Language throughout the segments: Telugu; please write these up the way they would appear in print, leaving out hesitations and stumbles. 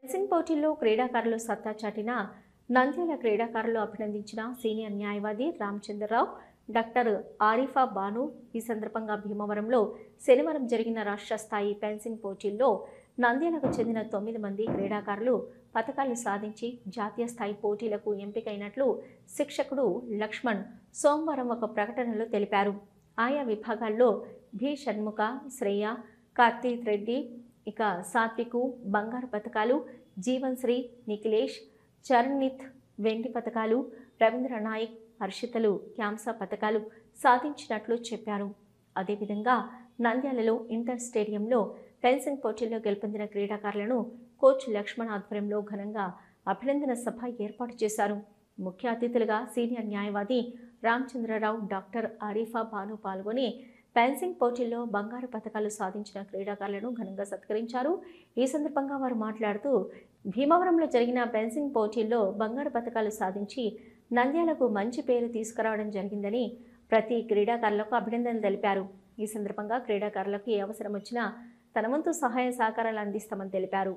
ఫెన్సింగ్ పోటీల్లో క్రీడాకారులు సత్తా చాటిన నంద్యాల క్రీడాకారులు అభినందించిన సీనియర్ న్యాయవాది రామచంద్రరావు, డాక్టర్ ఆరిఫా బాను. ఈ సందర్భంగా భీమవరంలో శనివారం జరిగిన రాష్ట్ర స్థాయి ఫెన్సింగ్ పోటీల్లో నంద్యాలకు చెందిన 9 మంది క్రీడాకారులు పతకాలు సాధించి జాతీయ స్థాయి పోటీలకు ఎంపికైనట్లు శిక్షకుడు లక్ష్మణ్ సోమవారం ఒక ప్రకటనలో తెలిపారు. ఆయా విభాగాల్లో భి షణ్ముఖ, శ్రేయ, కార్తీక్ రెడ్డి, ఇక సాత్వికు బంగారు పతకాలు, జీవన్ శ్రీ, నిఖిలేష్, చరణ్నిత్ వెండి పతకాలు, రవీంద్ర నాయక్, హర్షితలు కాంస్య పతకాలు సాధించినట్లు చెప్పారు. అదేవిధంగా నంద్యాలలో ఇంటర్ స్టేడియంలో ఫెన్సింగ్ పోటీల్లో గెలుపొందిన క్రీడాకారులను కోచ్ లక్ష్మణ్ ఆధ్వర్యంలో ఘనంగా అభినందన సభ ఏర్పాటు చేశారు. ముఖ్య అతిథులుగా సీనియర్ న్యాయవాది రామచంద్రరావు, డాక్టర్ ఆరిఫా బాను పాల్గొని ఫెన్సింగ్ పోటీల్లో బంగారు పతకాలు సాధించిన క్రీడాకారులను ఘనంగా సత్కరించారు. ఈ సందర్భంగా వారు మాట్లాడుతూ భీమవరంలో జరిగిన ఫెన్సింగ్ పోటీల్లో బంగారు పతకాలు సాధించి నంద్యాలకు మంచి పేరు తీసుకురావడం జరిగిందని ప్రతి క్రీడాకారులకు అభినందనలు తెలిపారు. ఈ సందర్భంగా క్రీడాకారులకు ఏ అవసరం వచ్చినా తన వంతు సహాయ సహకారాలు అందిస్తామని తెలిపారు.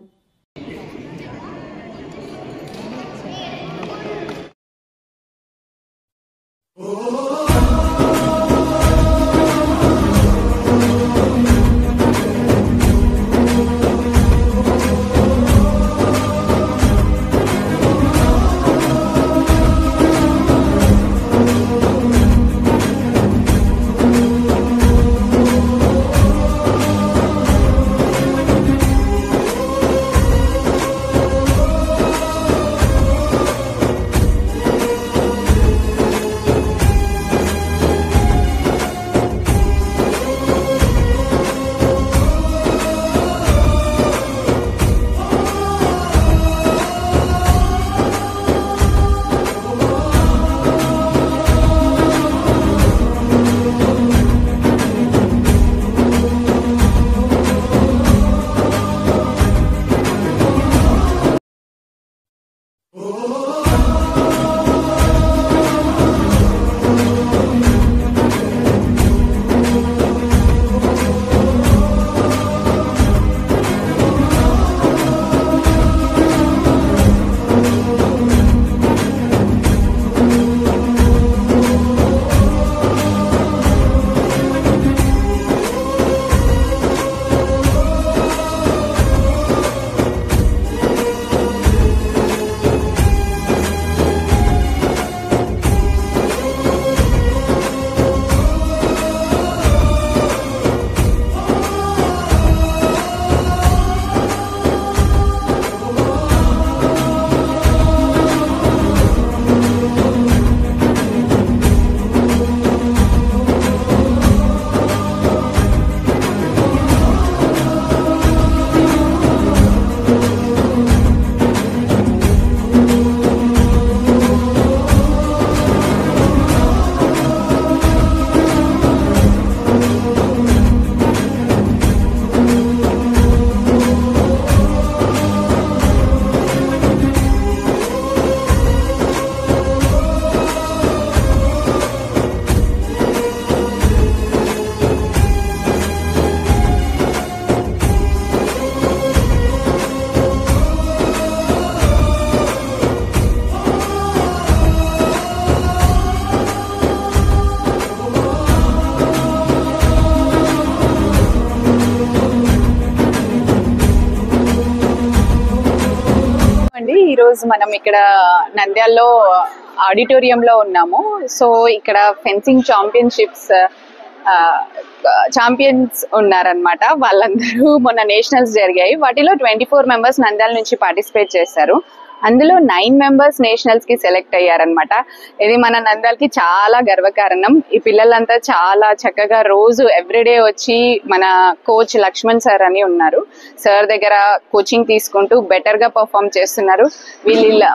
ఈ రోజు మనం ఇక్కడ నంద్యాలలో ఆడిటోరియంలో ఉన్నాము. సో ఇక్కడ ఫెన్సింగ్ ఛాంపియన్స్ ఉన్నారనమాట. వాళ్ళందరూ మొన్న నేషనల్స్ జరిగాయి. వాటిలో 24 మెంబర్స్ నంద్యాల నుంచి పార్టిసిపేట్ చేశారు. అందులో 9 మెంబర్స్ నేషనల్స్ కి సెలెక్ట్ అయ్యారనమాట. ఇది మన నంద్యాలకి చాలా గర్వకారణం. ఈ పిల్లలంతా చాలా చక్కగా రోజు ఎవ్రీడే వచ్చి మన కోచ్ లక్ష్మణ్ సార్ అని ఉన్నారు, సార్ దగ్గర కోచింగ్ తీసుకుంటూ బెటర్ గా పర్ఫామ్ చేస్తున్నారు. వీళ్ళు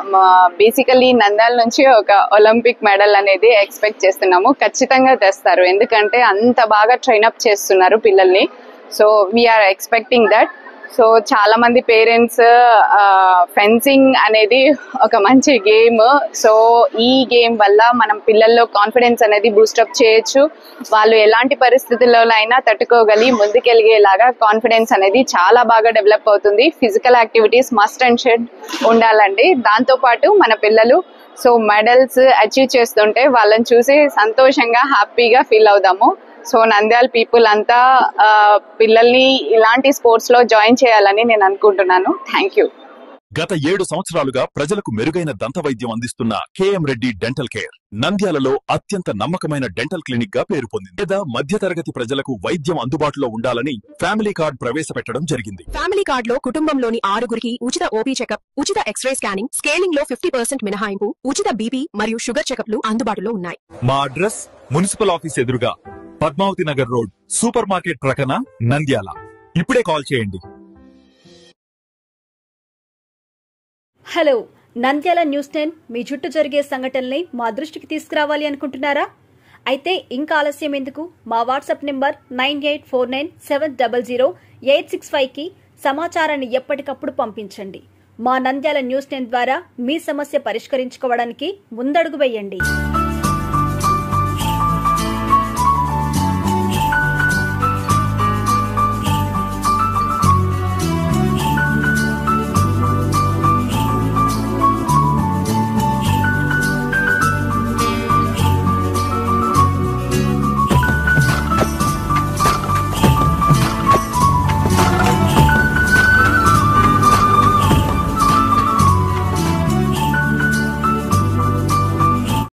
బేసికలీ నంద్యాల నుంచి ఒక ఒలింపిక్ మెడల్ అనేది ఎక్స్పెక్ట్ చేస్తున్నాము. ఖచ్చితంగా తెస్తారు, ఎందుకంటే అంత బాగా ట్రైన్ అప్ చేస్తున్నారు పిల్లల్ని. So we are expecting that. సో చాలా మంది పేరెంట్స్ ఫెన్సింగ్ అనేది ఒక మంచి గేమ్. సో ఈ గేమ్ వల్ల మనం పిల్లల్లో కాన్ఫిడెన్స్ అనేది బూస్టప్ చేయొచ్చు. వాళ్ళు ఎలాంటి పరిస్థితుల్లోనైనా తట్టుకోగలి ముందుకెళ్ళగేలాగా కాన్ఫిడెన్స్ అనేది చాలా బాగా డెవలప్ అవుతుంది. Physical activities must and should ఉండాలండి. దాంతోపాటు మన పిల్లలు సో మెడల్స్ అచీవ్ చేస్తుంటే వాళ్ళని చూసి సంతోషంగా హ్యాపీగా ఫీల్ అవుదాము. సో నంద్యాల పీపుల్ అంతా పిల్లల్ని ఇలాంటి స్పోర్ట్స్ లో జాయిన్ చేయాలని నేను అనుకుంటున్నాను. Thank you. గత 7 సంవత్సరాలుగా ప్రజలకు మెరుగైన దంత వైద్యం అందిస్తున్న కేఎం రెడ్డి డెంటల్ కేర్ నంద్యాలలో అత్యంత నమ్మకమైన డెంటల్ క్లినిక్ గా పేరు పొందింది. లేదా మధ్యతరగతి ప్రజలకు వైద్యం అందుబాటులో ఉండాలని ఫ్యామిలీ కార్డ్ ప్రవేశపెట్టడం జరిగింది. ఫ్యామిలీ కార్డ్ లో కుటుంబంలోని 6గురికి ఉచిత ఓపీ చెకప్, ఉచిత ఎక్స్రే స్కానింగ్, స్కేలింగ్ లో 50% మినహాయింపు, ఉచిత బీపీ మరియు షుగర్ చెకప్లు అందుబాటులో ఉన్నాయి. మా అడ్రస్ మున్సిపల్ ఆఫీస్ ఎదురుగా Padmavati Nagar road, super market ప్రక్కన, నంద్యాల. ఇప్పుడే కాల్ చేయండి. హలో, నంద్యాల న్యూస్ 10 మీ చుట్టూ జరిగే సంఘటనల్ని మా దృష్టికి తీసుకురావాలి అనుకుంటున్నారా? అయితే ఇంకా ఆలస్యం ఎందుకు? మా వాట్సాప్ నెంబర్ 9849700865కి సమాచారాన్ని ఎప్పటికప్పుడు పంపించండి. మా నంద్యాల న్యూస్ 10 ద్వారా మీ సమస్య పరిష్కరించుకోవడానికి ముందడుగు వేయండి.